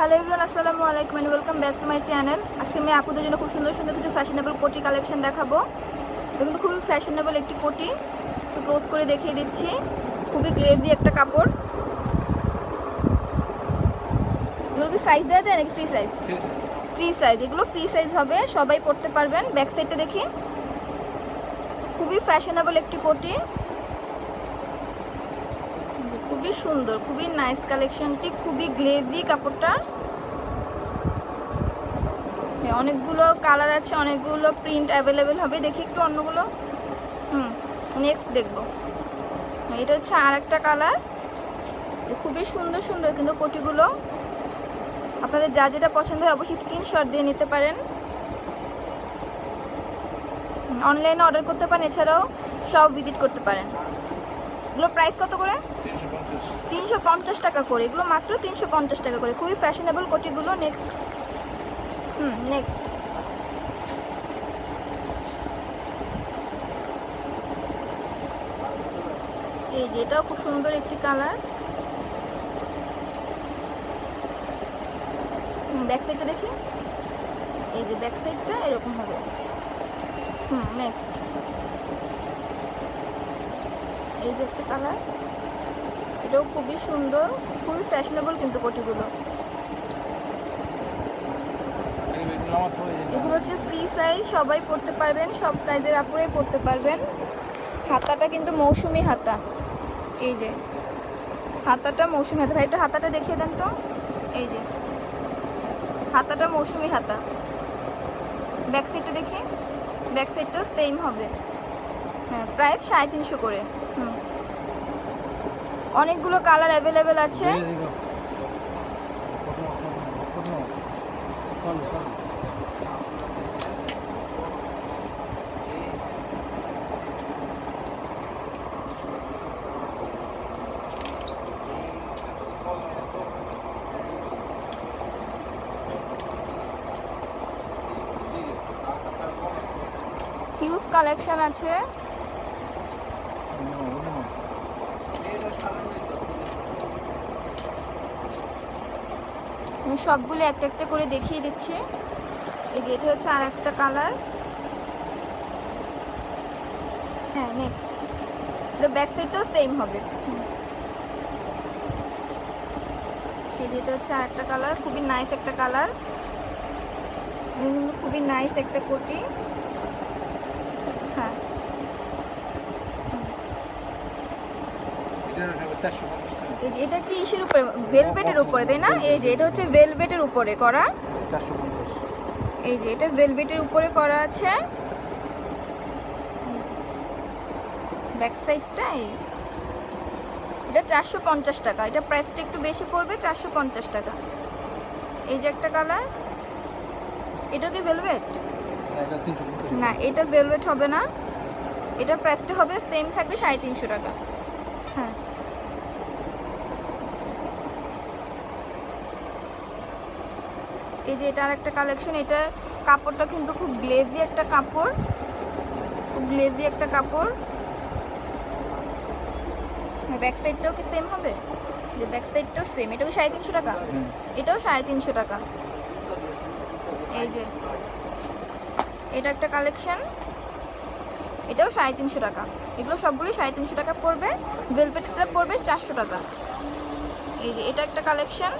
Hello everyone, আসসালামু আলাইকুম and welcome back to my channel. আজকে আমি আপুদের জন্য খুব সুন্দর সুন্দর কিছু ফ্যাশনেবল কোটি কালেকশন দেখাবো। এগুলো খুবই ফ্যাশনেবল একটি কোটি, একটু ক্লোজ করে দেখিয়ে দিচ্ছি। খুবই গ্লেজি একটা কাপড়। এগুলো কি সাইজ দেওয়া যায় নাকি ফ্রি সাইজ? ফ্রি সাইজ, এগুলো ফ্রি সাইজ হবে, সবাই পরতে পারবেন। ব্যাক সাইডটা দেখি, খুবই ফ্যাশনেবল একটি কোটি, খুবই সুন্দর, খুবই নাইস কালেকশনটি, খুবই গ্লেজি কাপড়টা। অনেকগুলো কালার আছে, অনেকগুলো প্রিন্ট অ্যাভেলেবেল হবে। দেখি একটু অন্যগুলো। নেক্সট দেখবো। এটা হচ্ছে আর একটা কালার, খুবই সুন্দর সুন্দর কিন্তু কোটিগুলো। আপনাদের যা যেটা পছন্দ হয় অবশ্যই স্ক্রিনশট দিয়ে নিতে পারেন, অনলাইনে অর্ডার করতে পারেন, এছাড়াও সব ভিজিট করতে পারেন। এগুলো প্রাইস কত করে? 350 টাকা করে। এগুলো মাত্র 350 টাকা করে, খুবই ফ্যাশনেবল কোটিগুলো। নেক্সট নেক্সট এই যে এটাও খুব সুন্দর একটি কালার। ব্যাক সাইডটা দেখি, এই যে ব্যাক সাইডটা এরকম হবে। নেক্সট এই যে একটা কালার, এটাও খুবই সুন্দর, খুবই ফ্যাশনেবল কিন্তু কোটিগুলো। এগুলো হচ্ছে ফ্রি সাইজ, সবাই পরতে পারবেন, সব সাইজের আপুরাই পরতে পারবেন। হাতাটা কিন্তু মৌসুমি হাতা, এই যে হাতাটা মৌসুমি হাতা। ভাই একটু হাতাটা দেখিয়ে দেন তো। এই যে হাতাটা মৌসুমি হাতা। ব্যাক সাইডটা দেখি, ব্যাক সাইডটা সেম হবে। হ্যাঁ, প্রাইস 350 করে। অনেকগুলো কালার অ্যাভেলেবেল আছে। হিউজ কালেকশন আছে। আমি সবগুলো একটা একটা করে দেখিয়ে দিচ্ছি। এই যে এটা হচ্ছে আর একটা কালার। হ্যাঁ, নেক্সট এটা ব্যাক সাইডটাও সেম হবে। এই যে এটা হচ্ছে আর একটা কালার, খুবই নাইস একটা কালার, খুবই নাইস একটা কোটি। হ্যাঁ, এটা কি ইসের উপরে, ভেলভেটের উপরে, তাই না? এই যে এটা হচ্ছে ভেলভেটের উপরে করা। 450। এই যে এটা ভেলভেটের উপরে করা আছে। ব্যাক সাইডটা এটা 450 টাকা। এটা প্রাইসটা একটু বেশি পড়বে, 450 টাকা। এই যে একটা কালার, এটা কি ভেলভেট? না, এটা ভেলভেট হবে না। এটা প্রাইসটা হবে সেম থাকবে, 350 টাকা। হ্যাঁ, এই যে এটা আর একটা কালেকশন। এটা কাপড়টা কিন্তু খুব গ্লেজি একটা কাপড়, খুব গ্লেজি একটা কাপড়। ব্যাক সাইডটাও কি সেম হবে? যে ব্যাক সাইডটাও সেম। এটাও কি 350 টাকা? এটাও 350 টাকা। এই যে এটা একটা কালেকশন, এটাও 350 টাকা। এগুলো সবগুলোই 350 টাকা পড়বে। ভেলভেটটা পড়বে 400 টাকা। এই যে এটা একটা কালেকশন,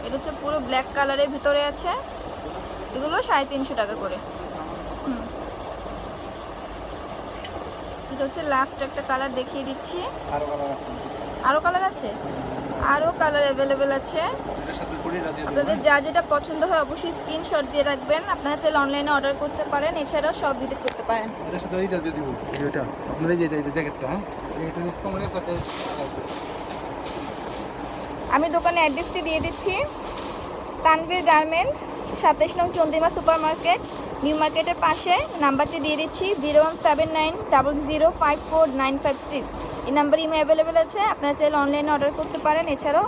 এটা হচ্ছে পুরো ব্ল্যাক কালারের ভিতরে আছে। এগুলো 350 টাকা করে। এটা হচ্ছে লাস্ট একটা কালার দেখিয়ে দিচ্ছি। আরো কালার আছে, আরো কালার অ্যাভেলেবেল আছে। আপনাদের যা যেটা পছন্দ হয় অবশ্যই স্ক্রিনশট দিয়ে রাখবেন। আপনারা চাইলে অনলাইনে অর্ডার করতে পারেন, এছাড়াও সব ভিজিট করতে পারেন। এটার সাথে এইটা দিয়ে দিব, এটা আপনারা এই যে এটা জ্যাকেটটা, হ্যাঁ এটা কম হয়ে যাচ্ছে। আমি দোকানে অ্যাড্রেসটি দিয়ে দিচ্ছি। তানভীর গার্মেন্টস, 27 নং চন্দ্রিমা সুপার মার্কেট, নিউ মার্কেটের পাশে। নাম্বারটি দিয়ে দিচ্ছি 01790054956। এই নাম্বার ইমো অ্যাভেলেবেল আছে। আপনারা চাইলে অনলাইনে অর্ডার করতে পারেন, এছাড়াও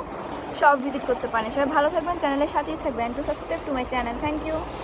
সব ভিজিট করতে পারেন। সবাই ভালো থাকবেন, চ্যানেলের সাথেই থাকবেন। To subscribe to my channel. Thank you.